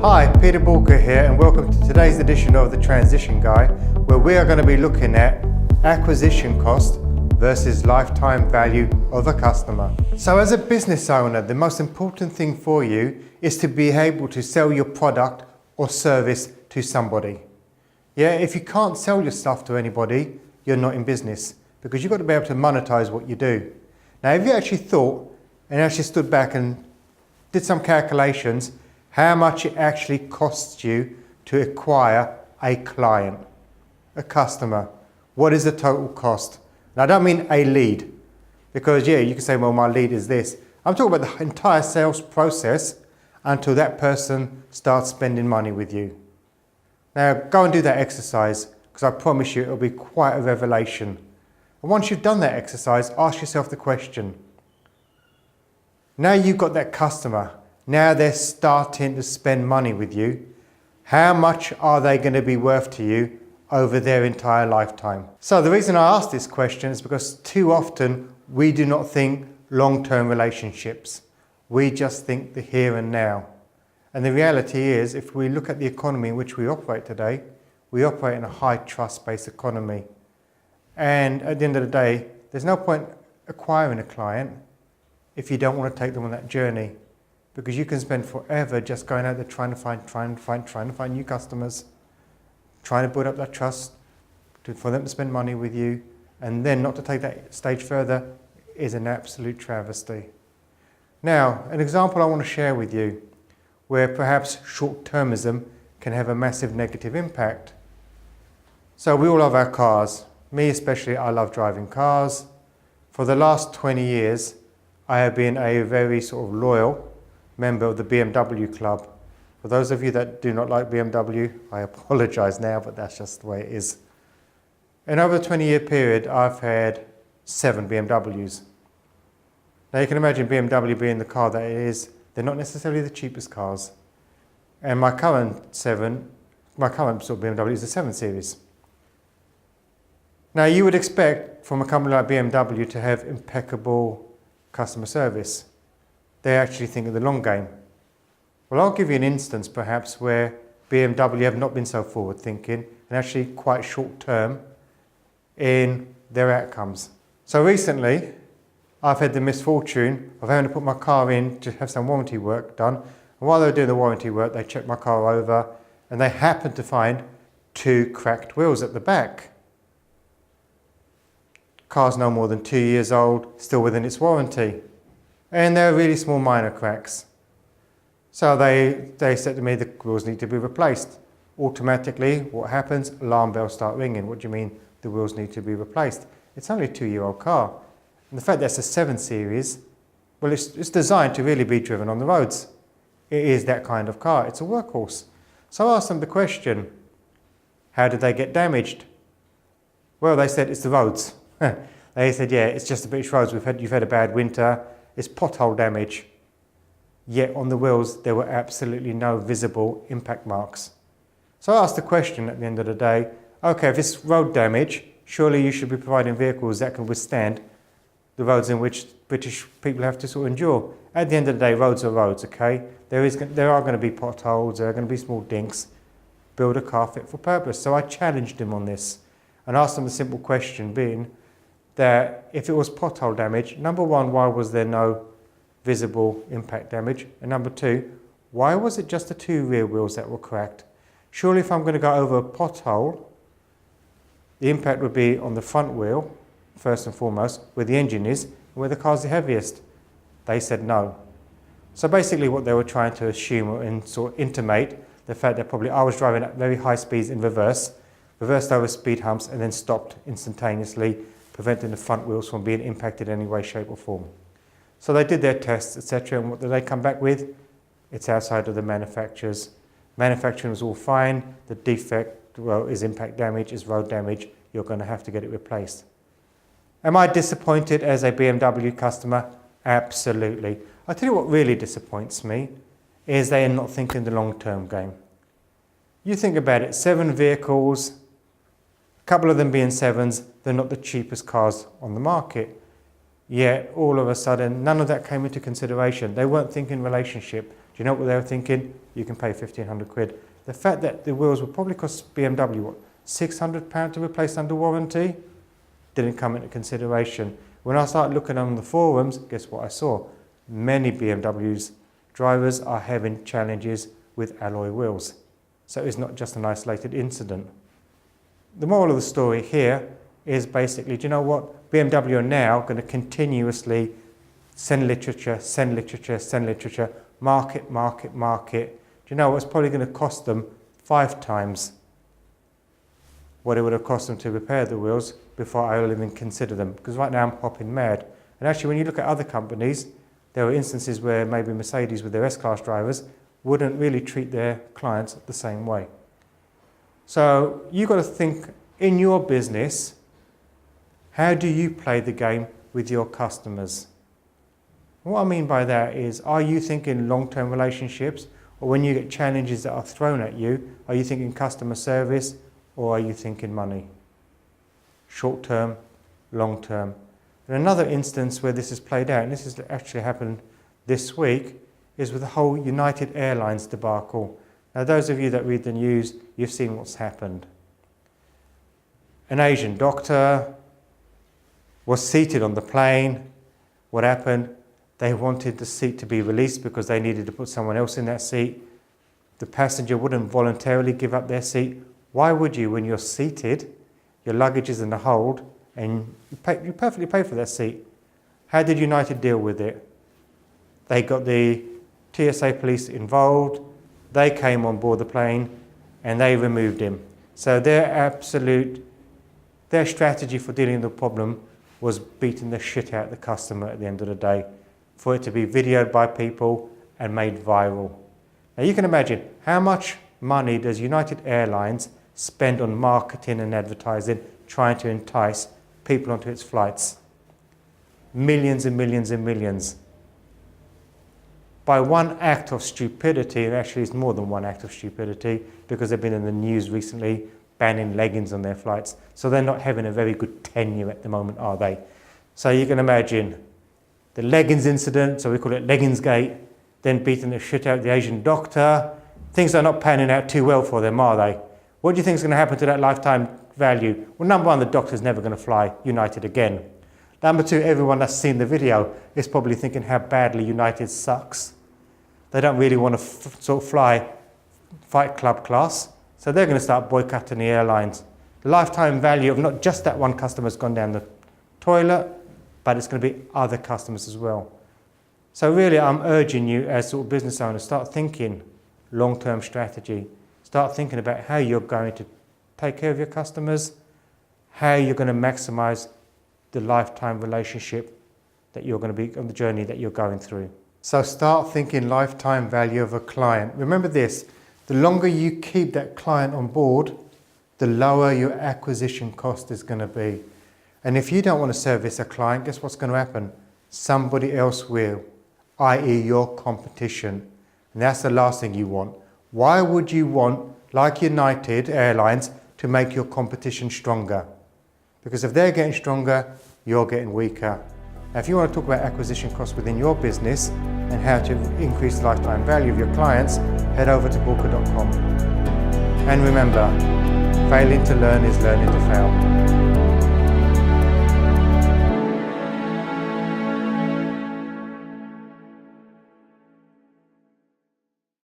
Hi, Peter Boolkah here, and welcome to today's edition of The Transition Guy, where we are going to be looking at acquisition cost versus lifetime value of a customer. So as a business owner, the most important thing for you is to be able to sell your product or service to somebody. Yeah, if you can't sell your stuff to anybody, you're not in business, because you've got to be able to monetize what you do. Now, if you actually thought and actually stood back and did some calculations, how much it actually costs you to acquire a client, a customer. What is the total cost? Now, I don't mean a lead, because yeah, you can say, well, my lead is this. I'm talking about the entire sales process until that person starts spending money with you. Now, go and do that exercise, because I promise you it'll be quite a revelation. And once you've done that exercise, ask yourself the question. Now you've got that customer. Now they're starting to spend money with you. How much are they going to be worth to you over their entire lifetime? So the reason I ask this question is because too often we do not think long-term relationships. We just think the here and now. And the reality is, if we look at the economy in which we operate today, we operate in a high trust-based economy. And at the end of the day, there's no point acquiring a client if you don't want to take them on that journey. Because you can spend forever just going out there trying to find new customers, trying to build up that trust for them to spend money with you, and then not to take that stage further is an absolute travesty. Now, an example I want to share with you where perhaps short-termism can have a massive negative impact. So we all love our cars. Me especially, I love driving cars. For the last 20 years, I have been a very sort of loyal member of the BMW club. For those of you that do not like BMW, I apologize now, but that's just the way it is. And over a 20-year period, I've had 7 BMWs. Now you can imagine BMW being the car that it is. They're not necessarily the cheapest cars. And my current sort of BMW is the 7 Series. Now you would expect from a company like BMW to have impeccable customer service. They actually think of the long game. Well, I'll give you an instance perhaps where BMW have not been so forward thinking and actually quite short term in their outcomes. So recently, I've had the misfortune of having to put my car in to have some warranty work done. And while they were doing the warranty work, they checked my car over and they happened to find 2 cracked wheels at the back. Car's no more than 2 years old, still within its warranty. And they're really small minor cracks. So they said to me the wheels need to be replaced. Automatically, what happens? Alarm bells start ringing. What do you mean the wheels need to be replaced? It's only a 2-year-old car. And the fact that's a 7 Series, well, it's designed to really be driven on the roads. It is that kind of car. It's a workhorse. So I asked them the question, how did they get damaged? Well, they said it's the roads. They said, yeah, it's just the British roads. You've had a bad winter. It's pothole damage. Yet on the wheels, there were absolutely no visible impact marks. So I asked the question at the end of the day, okay, if it's road damage, surely you should be providing vehicles that can withstand the roads in which British people have to sort of endure. At the end of the day, roads are roads, okay? There are going to be potholes, there are going to be small dinks. Build a car fit for purpose. So I challenged him on this and asked him the simple question being that if it was pothole damage, number one, why was there no visible impact damage? And number two, why was it just the 2 rear wheels that were cracked? Surely if I'm going to go over a pothole, the impact would be on the front wheel, first and foremost, where the engine is, and where the car's the heaviest. They said no. So basically what they were trying to assume and sort of intimate the fact that probably I was driving at very high speeds in reversed over speed humps, and then stopped instantaneously, preventing the front wheels from being impacted in any way, shape or form. So they did their tests, etc. And what did they come back with? It's outside of the manufacturers. Manufacturing was all fine. The defect, well, is impact damage, is road damage. You're going to have to get it replaced. Am I disappointed as a BMW customer? Absolutely. I tell you what really disappoints me is they are not thinking the long-term game. You think about it, 7 vehicles, a couple of them being 7s, they're not the cheapest cars on the market. Yet all of a sudden, none of that came into consideration. They weren't thinking relationship. you know what they were thinking? You can pay 1,500 quid. The fact that the wheels would probably cost BMW, what, £600 to replace under warranty, didn't come into consideration. When I started looking on the forums, guess what I saw? Many BMWs drivers are having challenges with alloy wheels. So it's not just an isolated incident. The moral of the story here is basically, do you know what? BMW are now going to continuously send literature, market. Do you know what's probably going to cost them 5 times what it would have cost them to repair the wheels before I will even consider them? Because right now I'm hopping mad. And actually, when you look at other companies, there were instances where maybe Mercedes with their S-Class drivers wouldn't really treat their clients the same way. So you've got to think in your business, how do you play the game with your customers? What I mean by that is, are you thinking long-term relationships, or when you get challenges that are thrown at you, are you thinking customer service, or are you thinking money? Short-term, long-term. And another instance where this is played out, and this has actually happened this week, is with the whole United Airlines debacle. Now, those of you that read the news, you've seen what's happened. An Asian doctor was seated on the plane. What happened? They wanted the seat to be released because they needed to put someone else in that seat. The passenger wouldn't voluntarily give up their seat. Why would you when you're seated, your luggage is in the hold, and you perfectly pay for that seat? How did United deal with it? They got the TSA police involved. They came on board the plane and they removed him. So their strategy for dealing with the problem was beating the shit out of the customer at the end of the day, for it to be videoed by people and made viral. Now you can imagine, how much money does United Airlines spend on marketing and advertising, trying to entice people onto its flights? Millions and millions and millions. By one act of stupidity, and actually it's more than one act of stupidity, because they've been in the news recently banning leggings on their flights. So they're not having a very good tenure at the moment, are they? So you can imagine the leggings incident, so we call it Leggingsgate, then beating the shit out of the Asian doctor. Things are not panning out too well for them, are they? What do you think is going to happen to that lifetime value? Well, number one, the doctor's never going to fly United again. Number two, everyone that's seen the video is probably thinking how badly United sucks. They don't really want to sort of fly Fight Club class, so they're going to start boycotting the airlines. The lifetime value of not just that one customer has gone down the toilet, but it's going to be other customers as well. So really, I'm urging you as sort of business owners, start thinking long-term strategy. Start thinking about how you're going to take care of your customers, how you're going to maximize the lifetime relationship that you're going to be on the journey that you're going through. So start thinking lifetime value of a client. Remember this, the longer you keep that client on board, the lower your acquisition cost is going to be. And if you don't want to service a client, guess what's going to happen? Somebody else will, i.e. your competition. And that's the last thing you want. Why would you want, like United Airlines, to make your competition stronger? Because if they're getting stronger, you're getting weaker. Now, if you want to talk about acquisition costs within your business and how to increase the lifetime value of your clients, head over to Boolkah.com. And remember, failing to learn is learning to fail.